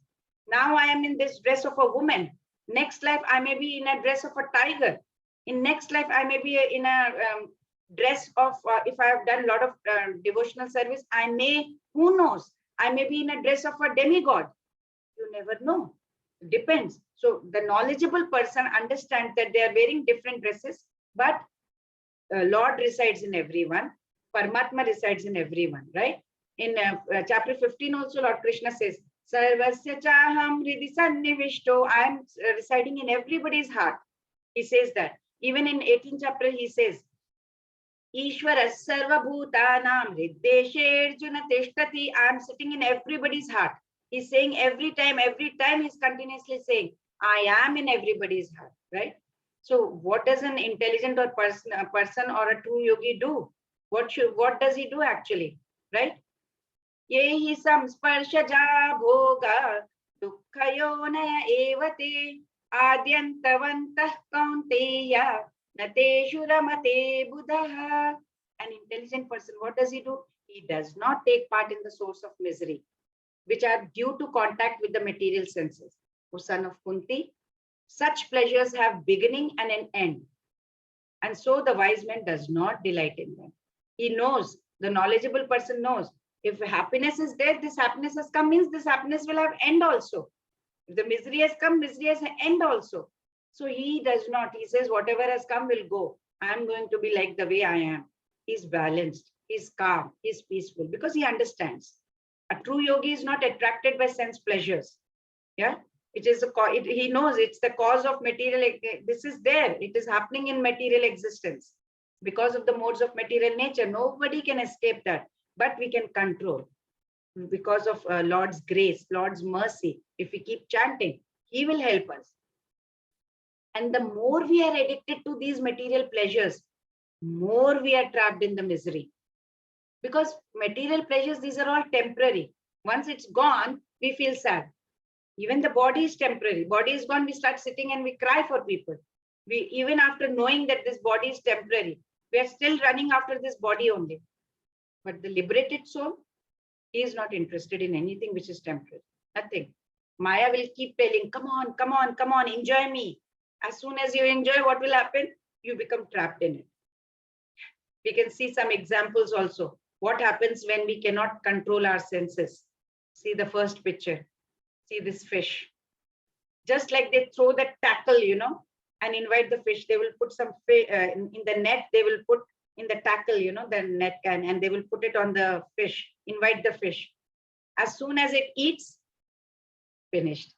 Now I am in this dress of a woman. Next life I may be in a dress of a tiger. In next life I may be in a dress of, if I have done a lot of devotional service, I may, who knows, I may be in a dress of a demigod. You never know. It depends. So the knowledgeable person understands that they are wearing different dresses, but Lord resides in everyone. Paramatma resides in everyone, right? In chapter 15 also, Lord Krishna says, Sarvasya chaham hridi sannivishto. I am residing in everybody's heart. He says that. Even in 18th chapter, he says, Ishvara sarva bhutanam hriddeshe arjuna tishtati. I am sitting in everybody's heart. He's saying every time he's continuously saying, I am in everybody's heart, right? So what does an intelligent or person or a true yogi do? What does he do actually, right? Yehi samsparshaja bhoga dukkhayonaya evate adyantavantah kaunteya nateshu ramate buddha. An intelligent person, what does he do? He does not take part in the source of misery, which are due to contact with the material senses. O son of Kunti, such pleasures have beginning and an end. And so the wise man does not delight in them. He knows, the knowledgeable person knows, if happiness is there, this happiness has come, means this happiness will have end also. If the misery has come, misery has an end also. So he does not, he says, whatever has come will go. I am going to be like the way I am. He's balanced, he's calm, he's peaceful, because he understands. A true yogi is not attracted by sense pleasures. Yeah. It is he knows it's the cause of material. This is there. It is happening in material existence because of the modes of material nature. Nobody can escape that, but we can control. because of Lord's grace, Lord's mercy, if we keep chanting, He will help us. And the more we are addicted to these material pleasures, more we are trapped in the misery. Because material pleasures, these are all temporary. Once it's gone, we feel sad. Even the body is temporary. Body is gone, we start sitting and we cry for people. We, even after knowing that this body is temporary, we are still running after this body only. But the liberated soul, he is not interested in anything which is temporary. Nothing. Maya will keep telling, come on, come on, come on, enjoy me. As soon as you enjoy, what will happen? You become trapped in it. We can see some examples also. What happens when we cannot control our senses? See the first picture. See this fish. Just like they throw that tackle, you know, and invite the fish. They will put some in the net. They will put in the tackle, you know, the net can, and they will put it on the fish. Invite the fish. As soon as it eats, finished.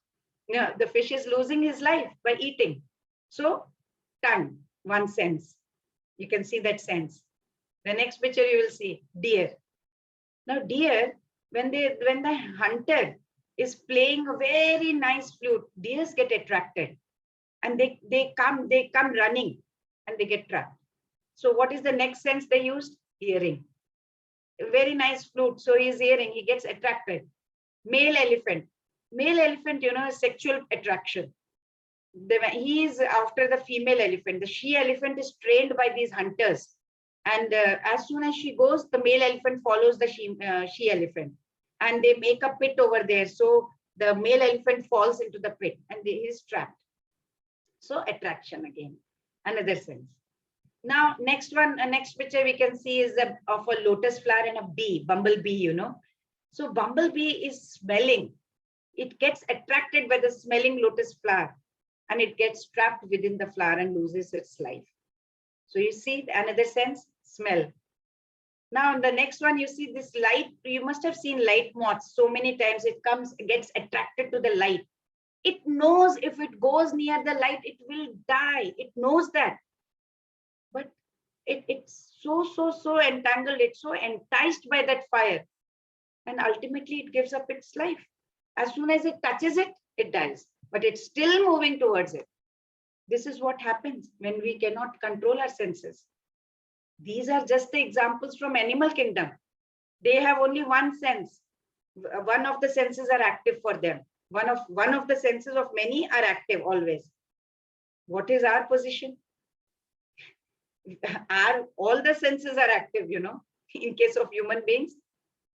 You know, the fish is losing his life by eating. So, tongue, one sense. You can see that sense. The next picture you will see deer. Now, deer, when the hunter is playing a very nice flute, deers get attracted, and they come running, and they get trapped. So, what is the next sense they used? Hearing. A very nice flute. So he's hearing. He gets attracted. Male elephant. Male elephant, you know, sexual attraction. He is after the female elephant. The she elephant is trained by these hunters. And as soon as she goes, the male elephant follows the she elephant. And they make a pit over there. So the male elephant falls into the pit and he is trapped. So attraction again, another sense. Now, next picture we can see is of a lotus flower and a bee, bumblebee, you know. So bumblebee is smelling. It gets attracted by the smelling lotus flower and it gets trapped within the flower and loses its life. So you see another sense, smell. Now, the next one, you see this light. You must have seen light moths so many times. It gets attracted to the light. It knows if it goes near the light, it will die. It knows that. But it's so entangled. It's so enticed by that fire. And ultimately, it gives up its life. As soon as it touches it, it dies. But it's still moving towards it. This is what happens when we cannot control our senses. These are just the examples from animal kingdom. They have only one sense. One of the senses are active for them. One of the senses of many are active always. What is our position? All the senses are active, you know, in case of human beings.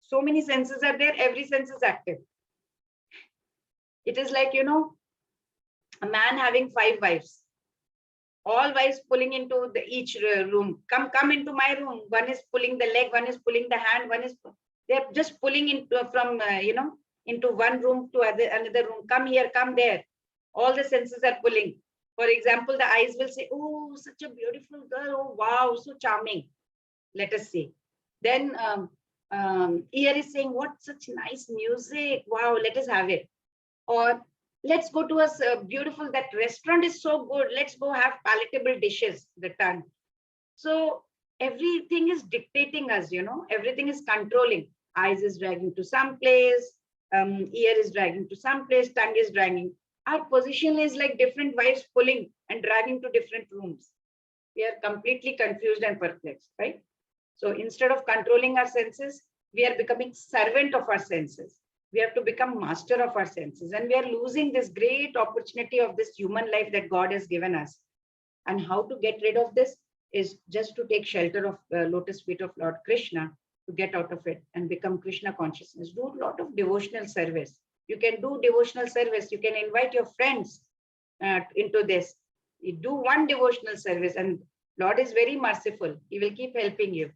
So many senses are there, every sense is active. It is like, you know, a man having 5 wives. All wives pulling into each room. Come into my room. One is pulling the leg, one is pulling the hand, they're just pulling into from, into one room to another room. Come here, come there. All the senses are pulling. For example, the eyes will say, oh, such a beautiful girl. Oh, wow, so charming. Let us see. Then ear is saying, what such nice music. Wow, let us have it. Or let's go to a beautiful, that restaurant is so good. Let's go have palatable dishes, the tongue. So everything is dictating us, you know, everything is controlling. Eyes is dragging to some place, ear is dragging to some place, tongue is dragging. Our position is like different wives pulling and dragging to different rooms. We are completely confused and perplexed, right? So instead of controlling our senses, we are becoming servant of our senses. We have to become master of our senses, and we are losing this great opportunity of this human life that God has given us. And how to get rid of this is just to take shelter of lotus feet of Lord Krishna, to get out of it and become Krishna consciousness. Do a lot of devotional service. You can do devotional service. You can invite your friends into this. You do one devotional service and Lord is very merciful. He will keep helping you.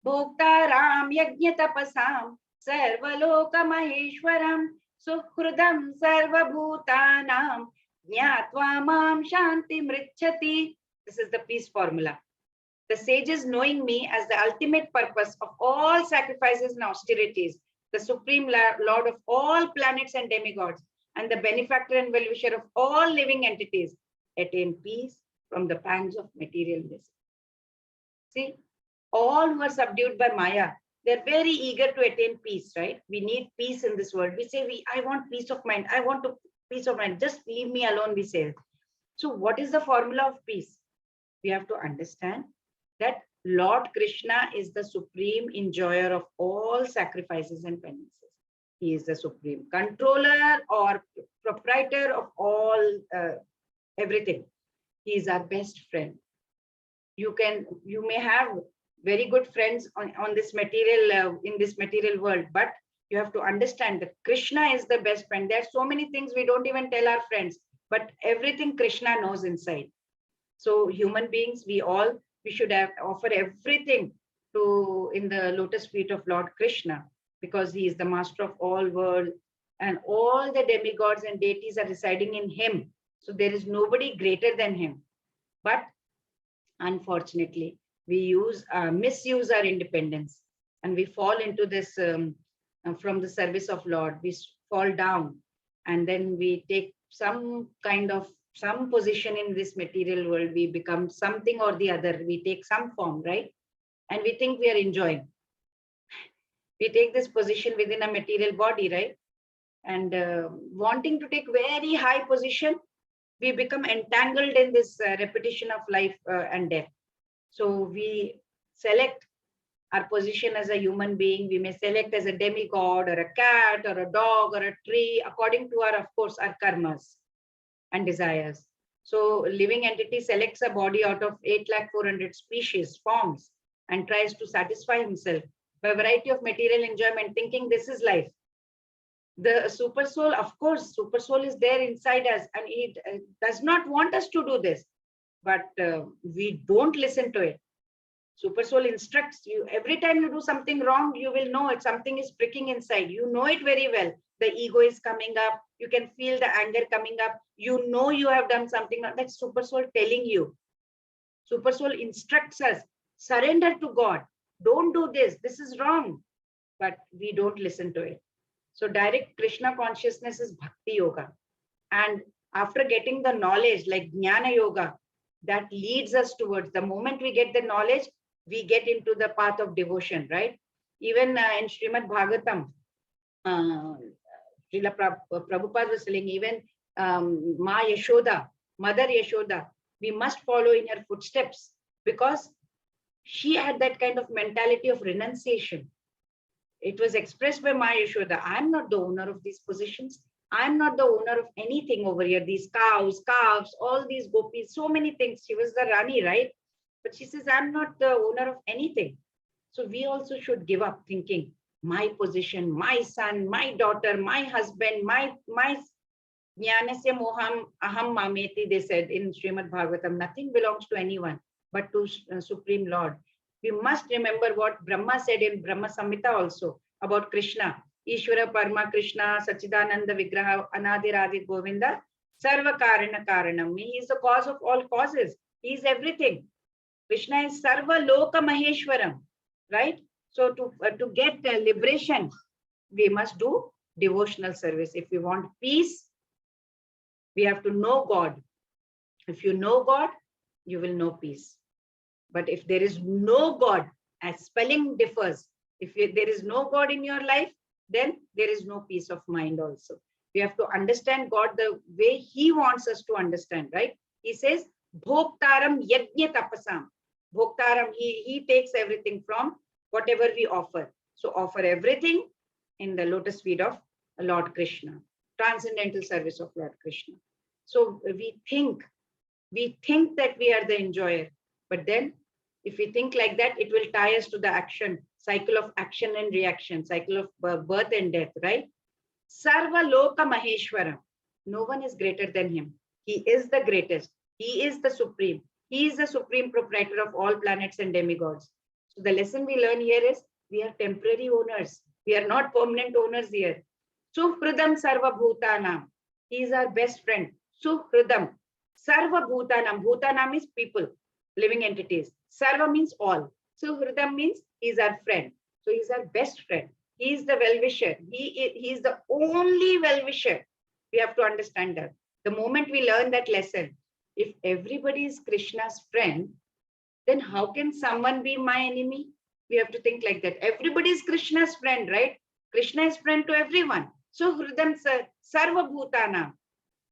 Bhoktaram yajna tapasam sarvaloka maheshwaram suhrudam sarvabhutanam jnatva mam shanti mrichati. This is the peace formula. The sages, knowing me as the ultimate purpose of all sacrifices and austerities, the supreme Lord of all planets and demigods, and the benefactor and well-wisher of all living entities, attain peace from the pangs of material misery. See, all who are subdued by Maya, They're very eager to attain peace, right? We need peace in this world. We say, I want peace of mind. I want to peace of mind. Just leave me alone, we say. So what is the formula of peace? We have to understand that Lord Krishna is the supreme enjoyer of all sacrifices and penances. He is the supreme controller or proprietor of all everything. He is our best friend. You may have very good friends on this material in this material world, but you have to understand that Krishna is the best friend. There are so many things we don't even tell our friends, but everything Krishna knows inside. So human beings, we should have offer everything in the lotus feet of Lord Krishna, because he is the master of all world, and all the demigods and deities are residing in him. So there is nobody greater than him. But unfortunately, we misuse our independence, and we fall into this from the service of Lord. We fall down, and then we take some position in this material world. We become something or the other. We take some form, right? And we think we are enjoying. We take this position within a material body, right? And wanting to take very high position, we become entangled in this repetition of life and death. So we select our position as a human being. We may select as a demigod or a cat or a dog or a tree, according to of course, our karmas and desires. So living entity selects a body out of 8,400,000 species, forms, and tries to satisfy himself by a variety of material enjoyment, thinking this is life. The super soul, of course, super soul is there inside us, and it does not want us to do this, but we don't listen to it. Super soul instructs you. Every time you do something wrong, you will know it. Something is pricking inside. You know it very well. The ego is coming up. You can feel the anger coming up. You know you have done something. That's super soul telling you. Super soul instructs us. Surrender to God. Don't do this. This is wrong. But we don't listen to it. So direct Krishna consciousness is Bhakti Yoga. And after getting the knowledge, like Jnana Yoga, that leads us towards, the moment we get the knowledge, we get into the path of devotion, right? Even in Srimad Bhagavatam, Srila Prabhupada was telling, even Ma Yashoda, Mother Yashoda, we must follow in her footsteps, because she had that kind of mentality of renunciation. It was expressed by Ma Yashoda. I'm not the owner of these positions. I'm not the owner of anything over here. These cows, calves, all these gopis, so many things. She was the Rani, right? But she says, I'm not the owner of anything. So we also should give up thinking, my position, my son, my daughter, my husband, my jnanasya moham aham mameti, they said in Srimad Bhagavatam, nothing belongs to anyone but to Supreme Lord. We must remember what Brahma said in Brahma Samhita also about Krishna. Ishvara Parma Krishna Sachidananda Vigraha Anadiradi Govinda Sarva Karana Karanam. He is the cause of all causes. He is everything. Krishna is Sarva Loka Maheshwaram, right? So to get liberation, we must do devotional service. If we want peace, we have to know God. If you know God, you will know peace. But if there is no God, as spelling differs, if there is no God in your life, then there is no peace of mind also. We have to understand God the way He wants us to understand, right? He says, Bhoktaram Yajna Tapasam. Bhoktaram, he takes everything from whatever we offer. So offer everything in the lotus feet of Lord Krishna, transcendental service of Lord Krishna. So we think that we are the enjoyer, but then if we think like that, it will tie us to the action, cycle of action and reaction, cycle of birth and death, right? Sarva Loka Maheshwara. No one is greater than him. He is the greatest. He is the supreme. He is the supreme proprietor of all planets and demigods. So the lesson we learn here is we are temporary owners. We are not permanent owners here. Suhridam Sarva Bhutanam. He is our best friend. Suhridam. Sarva Bhutanam. Bhutanam is people, living entities. Sarva means all. Suhridam means he is our friend. So he is our best friend. He is the well-wisher. He is the only well-wisher. We have to understand that. The moment we learn that lesson, if everybody is Krishna's friend, then how can someone be my enemy? We have to think like that. Everybody is Krishna's friend, right? Krishna is friend to everyone. So Hridam Sarva Bhutana.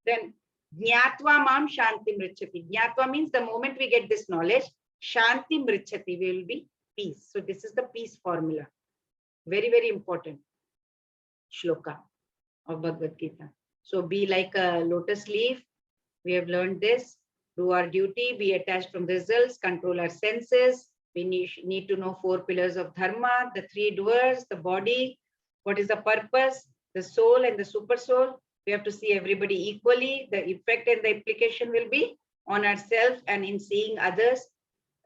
Then Jnatva Mam Shanti Mrichati. Jnatva means the moment we get this knowledge, Shanti Mrichati, we will be peace. So this is the peace formula. Very, very important shloka of Bhagavad Gita. So be like a lotus leaf. We have learned this. Do our duty, be attached from results, control our senses. We need to know 4 pillars of Dharma, the 3 doers, the body, what is the purpose, the soul and the super soul. We have to see everybody equally. The effect and the implication will be on ourselves and in seeing others.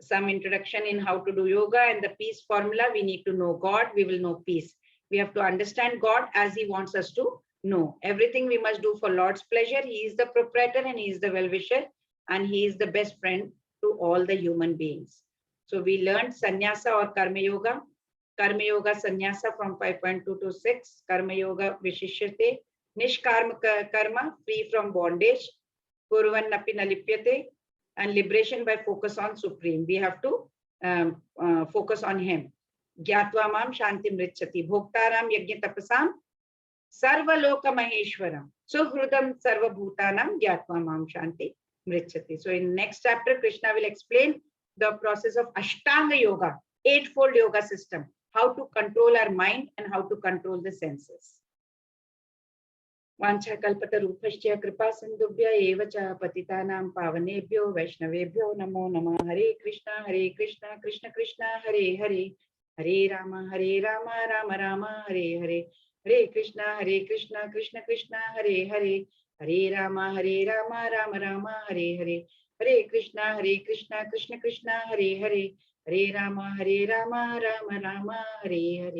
Some introduction in how to do yoga and the peace formula. We need to know God, we will know peace. We have to understand God as He wants us to know. Everything we must do for Lord's pleasure. He is the proprietor and He is the well-wisher and He is the best friend to all the human beings. So we learned Sannyasa or Karma Yoga. Karma Yoga Sannyasa from 5.2 to 6. Karma Yoga Vishishyate. Nishkarma Karma, free from bondage. Kurvan Napi Nalipyate. And liberation by focus on Supreme. We have to focus on Him. Gyatva Mam Shanti Mrichati. Bhoktaram Yajna Tapasam Sarva Loka Maheshwaram. So Hrudam Sarva Bhutanam Gyatva Mam Shanti Mrichati. So in next chapter, Krishna will explain the process of Ashtanga Yoga, 8-fold yoga system, how to control our mind and how to control the senses. वाञ्छाकल्पतरुभ्यश्च कृपा सिन्धुभ्य एव च पतितानां पावनेभ्यो वैष्णवेभ्यो नमो नमः. हरे कृष्ण कृष्ण कृष्ण हरे हरे, हरे राम राम राम हरे हरे, हरे कृष्ण कृष्ण कृष्ण हरे हरे, हरे राम राम राम हरे हरे, हरे कृष्ण कृष्ण कृष्ण हरे हरे, हरे राम राम राम हरे हरे.